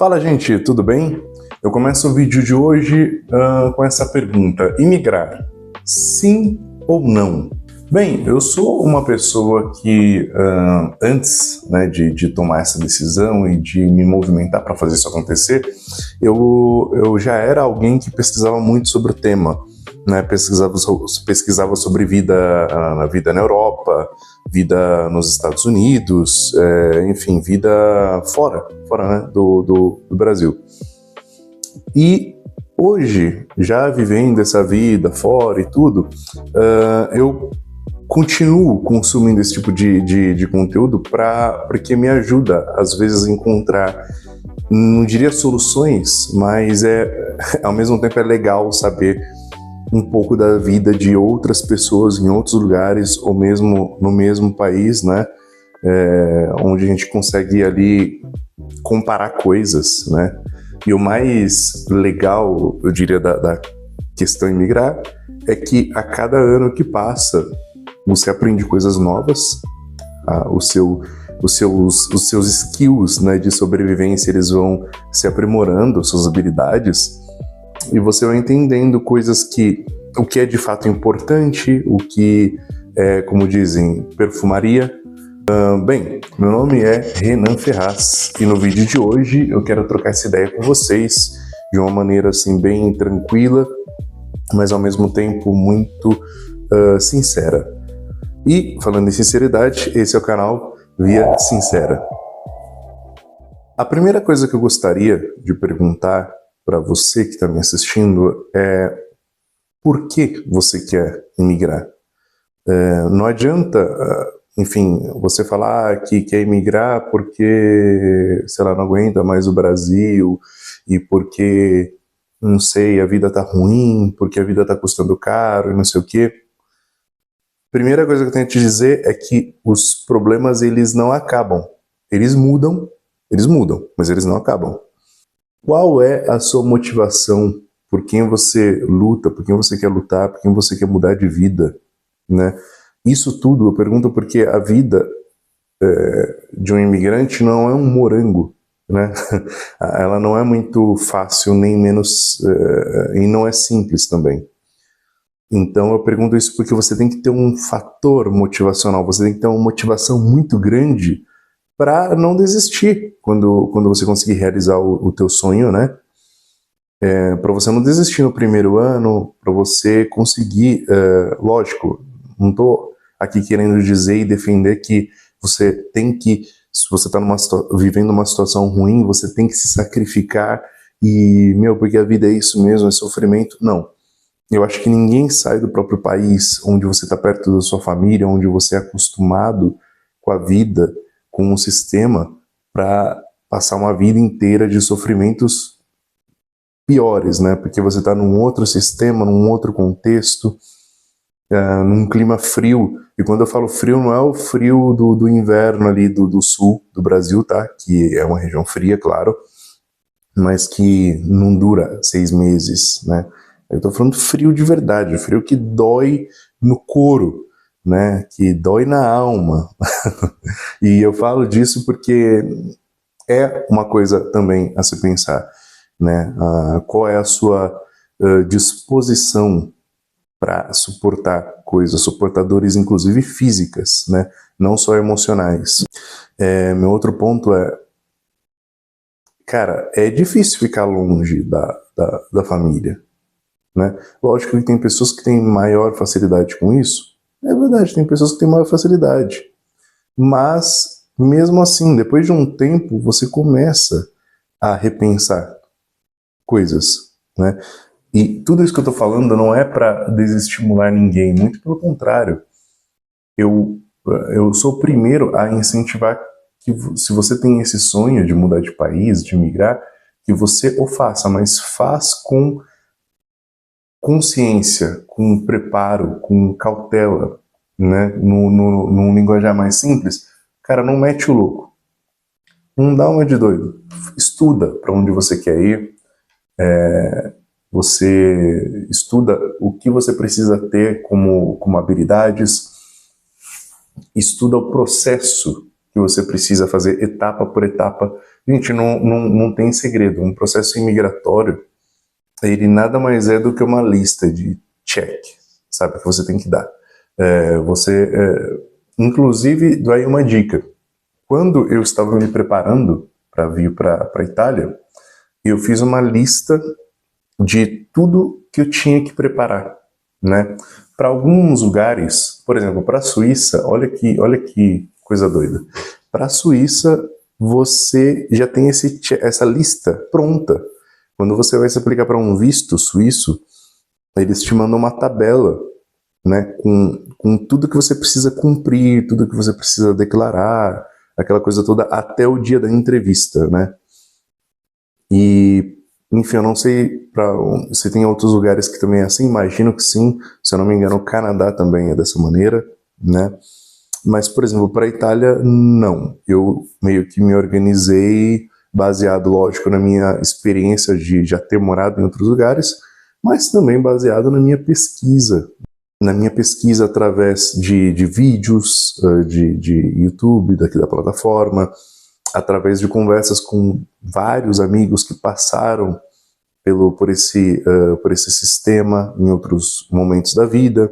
Fala, gente, tudo bem? Eu começo o vídeo de hoje com essa pergunta: imigrar, sim ou não? Bem, eu sou uma pessoa que antes, né, de tomar essa decisão e de me movimentar para fazer isso acontecer, eu já era alguém que pesquisava muito sobre o tema, né? Pesquisava sobre vida na Europa, vida nos Estados Unidos, enfim, vida fora, né, do Brasil. E hoje, já vivendo essa vida fora e tudo, eu continuo consumindo esse tipo de conteúdo porque me ajuda, às vezes, a encontrar, não diria soluções, mas ao mesmo tempo é legal saber um pouco da vida de outras pessoas em outros lugares, ou mesmo no mesmo país, né? Onde a gente consegue ali comparar coisas, né? E o mais legal, eu diria, da questão imigrar, é que a cada ano que passa, você aprende coisas novas, os seus skills, né, de sobrevivência, eles vão se aprimorando, suas habilidades, e você vai entendendo coisas o que é de fato importante, o que é, como dizem, perfumaria. Bem, meu nome é Renan Ferraz e no vídeo de hoje eu quero trocar essa ideia com vocês de uma maneira assim bem tranquila, mas ao mesmo tempo muito sincera. E falando em sinceridade, esse é o canal Via Sincera. A primeira coisa que eu gostaria de perguntar para você que está me assistindo é: por que você quer imigrar? Não adianta, enfim, você falar que quer imigrar porque, sei lá, não aguenta mais o Brasil e porque, não sei, a vida tá ruim, porque a vida tá custando caro e não sei o quê. Primeira coisa que eu tenho que te dizer é que os problemas, eles não acabam. Eles mudam, mas eles não acabam. Qual é a sua motivação? Por quem você luta? Por quem você quer lutar? Por quem você quer mudar de vida? Né? Isso tudo eu pergunto porque a vida de um imigrante não é um morango, né? Ela não é muito fácil, nem menos, e não é simples também. Então eu pergunto isso porque você tem que ter um fator motivacional, você tem que ter uma motivação muito grande para não desistir quando você conseguir realizar o teu sonho, né? Para você não desistir no primeiro ano, para você conseguir, lógico, não estou aqui querendo dizer e defender que você tem que, se você está vivendo uma situação ruim, você tem que se sacrificar e, porque a vida é isso mesmo, é sofrimento. Não. Eu acho que ninguém sai do próprio país, onde você está perto da sua família, onde você é acostumado com a vida, com o sistema, para passar uma vida inteira de sofrimentos piores, né? Porque você está num outro sistema, num outro contexto, num clima frio. E quando eu falo frio, não é o frio do inverno ali do sul do Brasil, tá? Que é uma região fria, claro, mas que não dura 6 meses, né? Eu tô falando frio de verdade, frio que dói no couro, né? Que dói na alma. E eu falo disso porque é uma coisa também a se pensar, né? Qual é a sua disposição para suportar coisas, suportadores inclusive físicas, né? Não só emocionais. Meu outro ponto cara, é difícil ficar longe da família, né? Lógico que tem pessoas que têm maior facilidade com isso. É verdade, tem pessoas que têm maior facilidade. Mas, mesmo assim, depois de um tempo, você começa a repensar coisas, né? E tudo isso que eu tô falando não é para desestimular ninguém, muito pelo contrário. Eu sou o primeiro a incentivar que, se você tem esse sonho de mudar de país, de migrar, que você o faça, mas faz com consciência, com preparo, com cautela, né? Num linguajar mais simples. Cara, não mete o louco. Não dá uma de doido. Estuda para onde você quer ir. Você estuda o que você precisa ter como habilidades. Estuda o processo que você precisa fazer etapa por etapa Gente, não tem segredo. Um processo imigratório, ele nada mais é do que uma lista de check, sabe, que você tem que dar. Inclusive, dou aí uma dica. Quando eu estava me preparando para vir para a Itália, eu fiz uma lista de tudo que eu tinha que preparar, né? Para alguns lugares, por exemplo, para a Suíça, olha que coisa doida. Para a Suíça, você já tem essa lista pronta. Quando você vai se aplicar para um visto suíço, eles te mandam uma tabela, né, com tudo que você precisa cumprir, tudo que você precisa declarar, aquela coisa toda, até o dia da entrevista, né? E, enfim, eu não sei se tem outros lugares que também é assim, imagino que sim, se eu não me engano, o Canadá também é dessa maneira, né? Mas, por exemplo, para a Itália, não. Eu meio que me organizei baseado, lógico, na minha experiência de já ter morado em outros lugares, mas também baseado na minha pesquisa através de vídeos, de YouTube, daqui da plataforma, através de conversas com vários amigos que passaram por esse sistema em outros momentos da vida.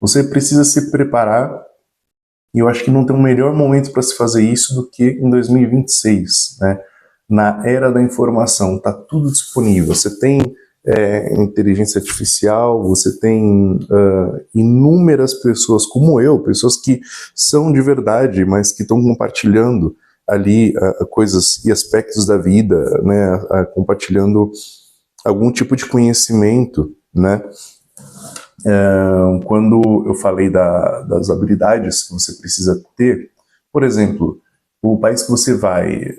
Você precisa se preparar, e eu acho que não tem um melhor momento para se fazer isso do que em 2026, né? Na era da informação, está tudo disponível. Você tem inteligência artificial, você tem inúmeras pessoas como eu, pessoas que são de verdade, mas que estão compartilhando ali coisas e aspectos da vida, né, compartilhando algum tipo de conhecimento, né. Quando eu falei das habilidades que você precisa ter, por exemplo, o país que você vai,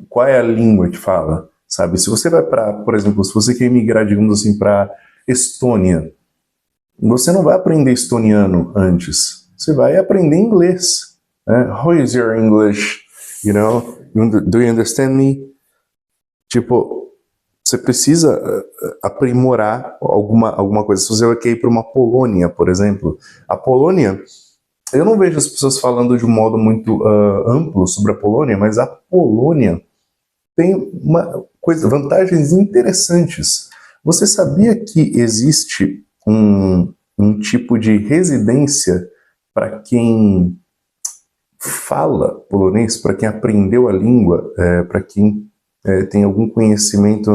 qual é a língua que fala? Sabe, se você vai para, por exemplo, se você quer emigrar, digamos assim, para Estônia, você não vai aprender estoniano antes, você vai aprender inglês. Né? How is your English? You know, do you understand me? Tipo, você precisa aprimorar alguma coisa. Se você quer ir para uma Polônia, por exemplo, a Polônia, eu não vejo as pessoas falando de um modo muito amplo sobre a Polônia, mas a Polônia tem vantagens interessantes. Você sabia que existe um tipo de residência para quem fala polonês, para quem aprendeu a língua, para quem tem algum conhecimento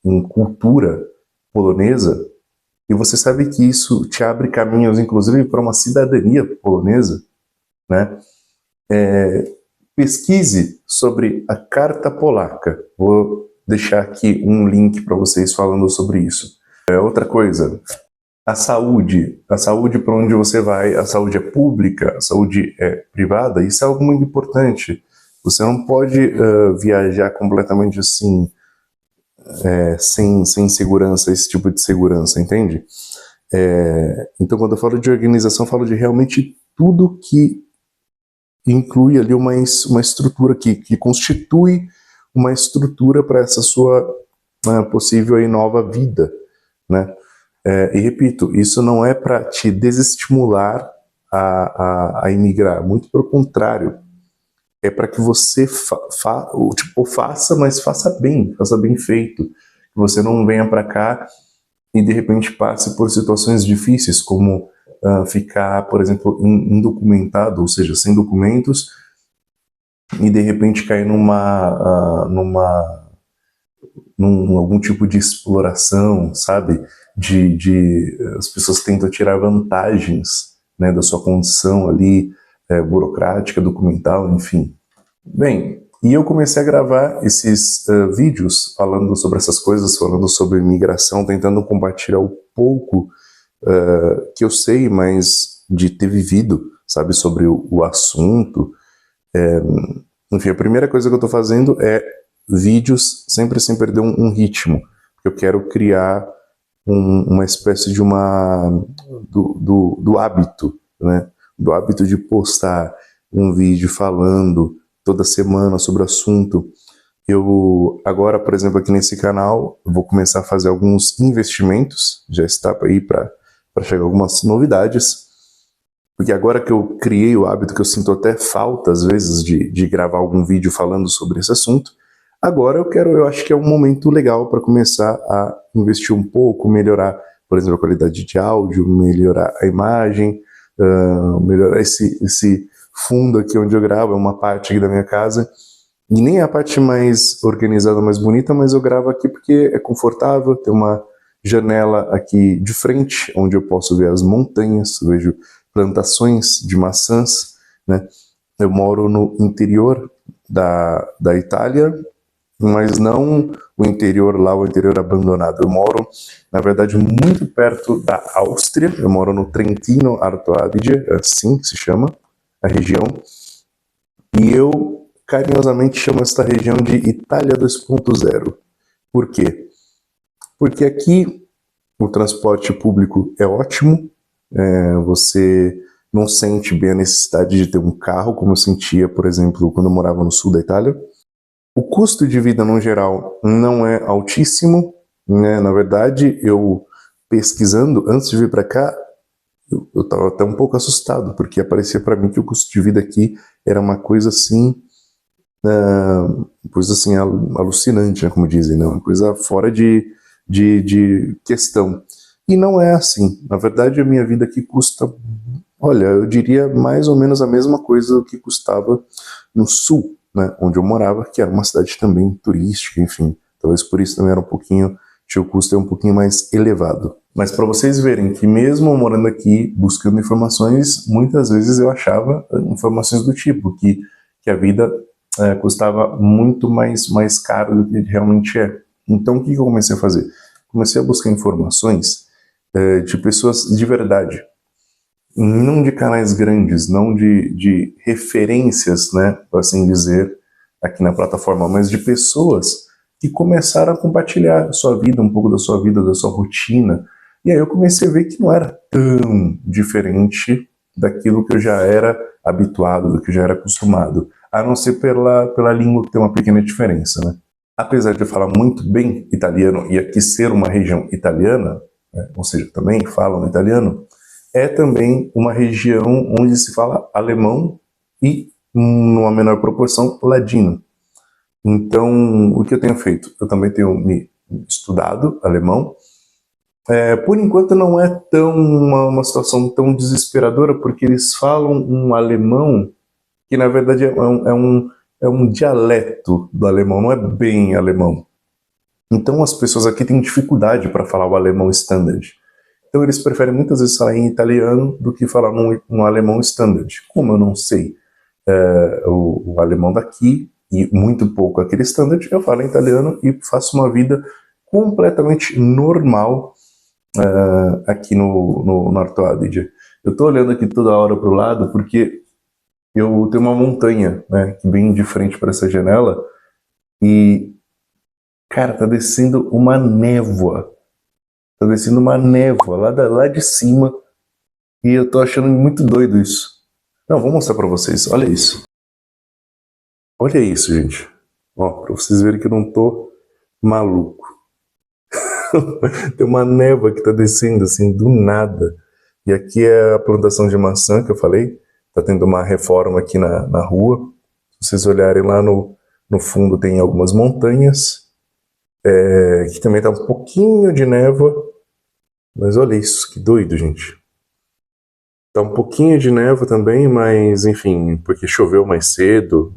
em cultura polonesa? E você sabe que isso te abre caminhos, inclusive, para uma cidadania polonesa, né? Pesquise sobre a Carta Polaca. Vou deixar aqui um link para vocês falando sobre isso. Outra coisa, a saúde para onde você vai, a saúde é pública, a saúde é privada, isso é algo muito importante. Você não pode viajar completamente assim, sem segurança, esse tipo de segurança, entende? Então, quando eu falo de organização, eu falo de realmente tudo que inclui ali uma estrutura que constitui uma estrutura para essa sua possível e nova vida, né? E repito, isso não é para te desestimular a imigrar, muito pelo contrário, é para que você faça, mas faça bem feito, que você não venha para cá e de repente passe por situações difíceis, como ficar, por exemplo, indocumentado, ou seja, sem documentos, e de repente cair num algum tipo de exploração, sabe? As pessoas tentam tirar vantagens, né, da sua condição ali, burocrática, documental, enfim. Bem, e eu comecei a gravar esses vídeos falando sobre essas coisas, falando sobre imigração, tentando compartilhar o pouco que eu sei, mas de ter vivido, sabe, sobre o assunto. Enfim, a primeira coisa que eu estou fazendo é vídeos sempre sem perder um ritmo. Eu quero criar uma espécie de do hábito, né? Do hábito de postar um vídeo falando toda semana sobre o assunto. Eu agora, por exemplo, aqui nesse canal, eu vou começar a fazer alguns investimentos, já está aí para chegar algumas novidades. porque agora que eu criei o hábito, que eu sinto até falta às vezes de gravar algum vídeo falando sobre esse assunto, agora eu acho que é um momento legal para começar a investir um pouco, melhorar, por exemplo, a qualidade de áudio, melhorar a imagem, melhorar esse fundo aqui onde eu gravo, é uma parte aqui da minha casa, e nem é a parte mais organizada, mais bonita, mas eu gravo aqui porque é confortável, tem uma janela aqui de frente, onde eu posso ver as montanhas, vejo plantações de maçãs, né? Eu moro no interior da Itália, mas não o interior lá, o interior abandonado. Eu moro, na verdade, muito perto da Áustria, eu moro no Trentino Alto Adige, assim se chama a região, e eu carinhosamente chamo esta região de Itália 2.0. Por quê? Porque aqui o transporte público é ótimo, você não sente bem a necessidade de ter um carro, como eu sentia, por exemplo, quando eu morava no sul da Itália. O custo de vida, no geral, não é altíssimo, né? Na verdade, eu pesquisando, antes de vir para cá, eu estava até um pouco assustado, porque aparecia para mim que o custo de vida aqui era uma coisa assim, alucinante, né, como dizem, né? Uma coisa fora de questão. E não é assim. Na verdade, a minha vida aqui custa, olha, eu diria mais ou menos a mesma coisa que custava no sul, né, onde eu morava, que era uma cidade também turística, enfim. Talvez por isso também era um pouquinho, o custo é um pouquinho mais elevado. Mas para vocês verem que mesmo morando aqui, buscando informações, muitas vezes eu achava informações do tipo, que a vida custava muito mais caro do que realmente é. Então o que eu comecei a fazer? Comecei a buscar informações de pessoas de verdade, não de canais grandes, não de referências, né, por assim dizer, aqui na plataforma, mas de pessoas que começaram a compartilhar a sua vida, um pouco da sua vida, da sua rotina. E aí eu comecei a ver que não era tão diferente daquilo que eu já era habituado, do que eu já era acostumado, a não ser pela língua, que tem uma pequena diferença, né? Apesar de eu falar muito bem italiano e aqui ser uma região italiana, né, ou seja, também falam italiano, é também uma região onde se fala alemão e, numa menor proporção, ladino. Então, o que eu tenho feito? Eu também tenho me estudado alemão. Por enquanto não é uma situação tão desesperadora, porque eles falam um alemão que, na verdade, é um dialeto do alemão, não é bem alemão. Então, as pessoas aqui têm dificuldade para falar o alemão standard. Então eles preferem muitas vezes falar em italiano do que falar num alemão standard. Como eu não sei o alemão daqui e muito pouco aquele standard, eu falo em italiano e faço uma vida completamente normal aqui no Alto Adige. Eu estou olhando aqui toda hora para o lado porque eu tenho uma montanha, né, bem de frente para essa janela e, cara, tá descendo uma névoa. Tá descendo uma névoa lá de cima e eu tô achando muito doido isso. Não, vou mostrar pra vocês. Olha isso. Olha isso, gente. Ó, pra vocês verem que eu não tô maluco. Tem uma névoa que tá descendo assim do nada. E aqui é a plantação de maçã que eu falei. Tá tendo uma reforma aqui na rua. Se vocês olharem lá no fundo tem algumas montanhas. Aqui também tá um pouquinho de névoa. Mas olha isso, que doido, gente. Tá um pouquinho de névoa também, mas enfim, porque choveu mais cedo.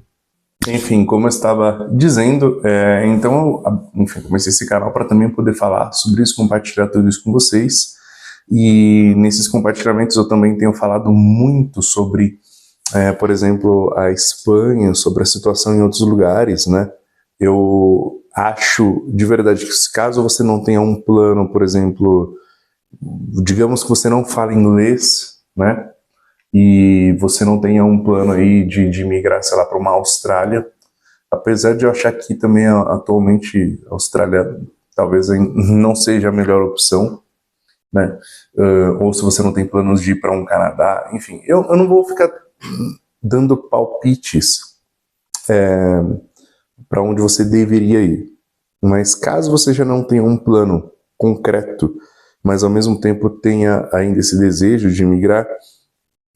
Enfim, como eu estava dizendo, então enfim, comecei esse canal para também poder falar sobre isso, compartilhar tudo isso com vocês. E nesses compartilhamentos eu também tenho falado muito sobre, por exemplo, a Espanha, sobre a situação em outros lugares, né? Eu acho de verdade que caso você não tenha um plano, por exemplo, digamos que você não fala inglês, né? E você não tenha um plano aí de migrar, sei lá, para uma Austrália, apesar de eu achar que também atualmente a Austrália talvez não seja a melhor opção, né? Ou se você não tem planos de ir para um Canadá, enfim, eu não vou ficar dando palpites para onde você deveria ir, mas caso você já não tenha um plano concreto, mas ao mesmo tempo tenha ainda esse desejo de migrar,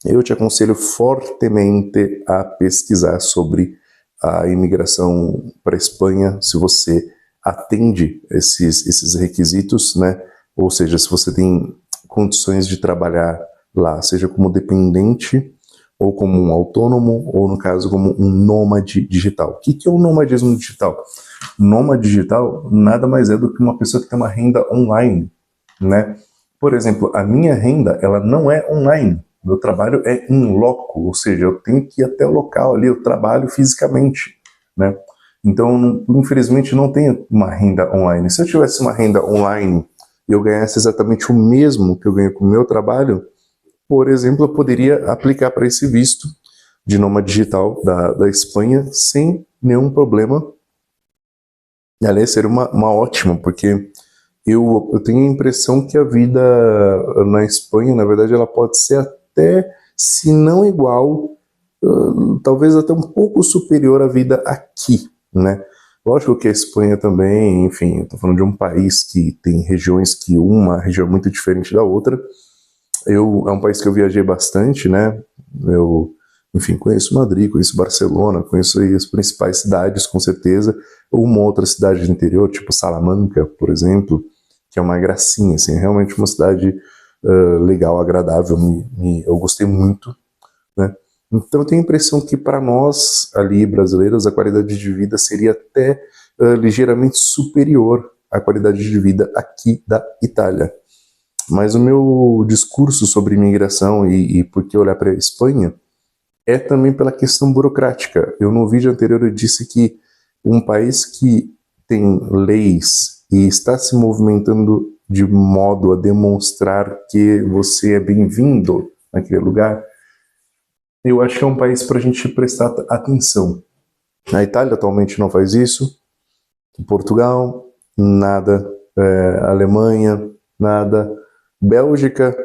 eu te aconselho fortemente a pesquisar sobre a imigração para a Espanha, se você atende esses requisitos, né? Ou seja, se você tem condições de trabalhar lá, seja como dependente, ou como um autônomo, ou no caso como um nômade digital. O que é o nomadismo digital? Nômade digital nada mais é do que uma pessoa que tem uma renda online, né? Por exemplo, a minha renda, ela não é online. Meu trabalho é in loco, ou seja, eu tenho que ir até o local ali, eu trabalho fisicamente, né? Então, infelizmente, não tenho uma renda online. Se eu tivesse uma renda online e eu ganhasse exatamente o mesmo que eu ganho com o meu trabalho, por exemplo, eu poderia aplicar para esse visto de nômade digital da Espanha sem nenhum problema. E, aliás, seria uma ótima, porque eu tenho a impressão que a vida na Espanha, na verdade, ela pode ser até, se não igual, talvez até um pouco superior à vida aqui, né? Lógico que a Espanha também, enfim, eu tô falando de um país que tem regiões que uma região é muito diferente da outra. É um país que eu viajei bastante, né? Eu, enfim, conheço Madrid, conheço Barcelona, conheço aí as principais cidades, com certeza. Uma outra cidade do interior, tipo Salamanca, por exemplo, que é uma gracinha, assim, é realmente uma cidade legal, agradável, eu gostei muito, né? Então eu tenho a impressão que para nós, ali, brasileiros, a qualidade de vida seria até ligeiramente superior à qualidade de vida aqui da Itália. Mas o meu discurso sobre imigração e por que olhar para a Espanha é também pela questão burocrática. Eu no vídeo anterior eu disse que um país que tem leis e está se movimentando de modo a demonstrar que você é bem-vindo naquele lugar, eu acho que é um país para a gente prestar atenção. A Itália atualmente não faz isso, Portugal, nada, Alemanha, nada, Bélgica,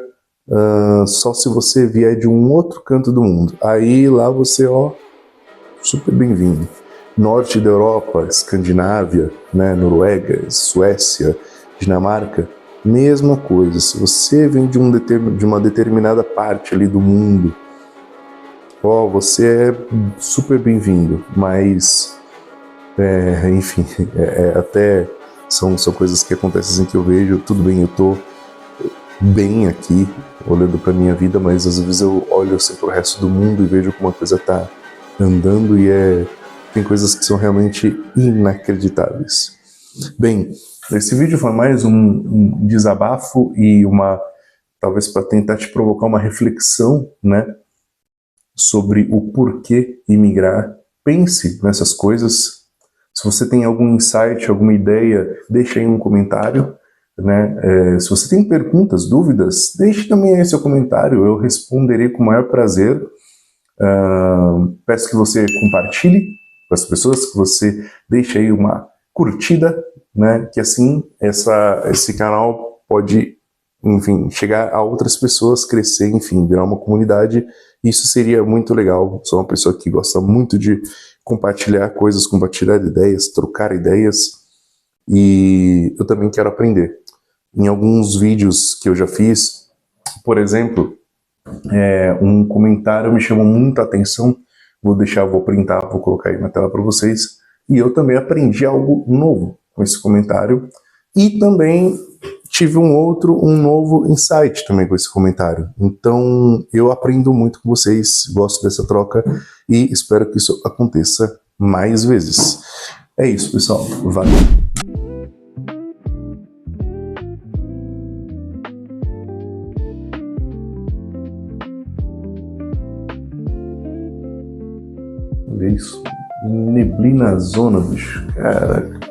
só se você vier de um outro canto do mundo. Aí lá você, ó, super bem-vindo. Norte da Europa, Escandinávia, né, Noruega, Suécia, Dinamarca, mesma coisa. Se você vem de uma determinada parte ali do mundo, ó, você é super bem-vindo. Mas, enfim, até são coisas que acontecem que eu vejo. Tudo bem, eu tô bem aqui, olhando para minha vida, mas às vezes eu olho assim pro resto do mundo e vejo como a coisa tá andando e tem coisas que são realmente inacreditáveis. Bem, esse vídeo foi mais um desabafo e talvez para tentar te provocar uma reflexão, né, sobre o porquê imigrar. Pense nessas coisas. Se você tem algum insight, alguma ideia, deixa aí um comentário, né? Se você tem perguntas, dúvidas, deixe também aí seu comentário, eu responderei com o maior prazer. Peço que você compartilhe com as pessoas, que você deixe aí uma curtida, né? Que assim esse canal pode, enfim, chegar a outras pessoas, crescer, enfim, virar uma comunidade. Isso seria muito legal. Sou uma pessoa que gosta muito de compartilhar coisas, compartilhar ideias, trocar ideias, e eu também quero aprender. Em alguns vídeos que eu já fiz, por exemplo, um comentário me chamou muita atenção, vou printar, vou colocar aí na tela para vocês, e eu também aprendi algo novo com esse comentário, e também tive um novo insight também com esse comentário. Então, eu aprendo muito com vocês, gosto dessa troca, e espero que isso aconteça mais vezes. É isso, pessoal. Valeu! Olha isso. Neblina zona, bicho. Caraca.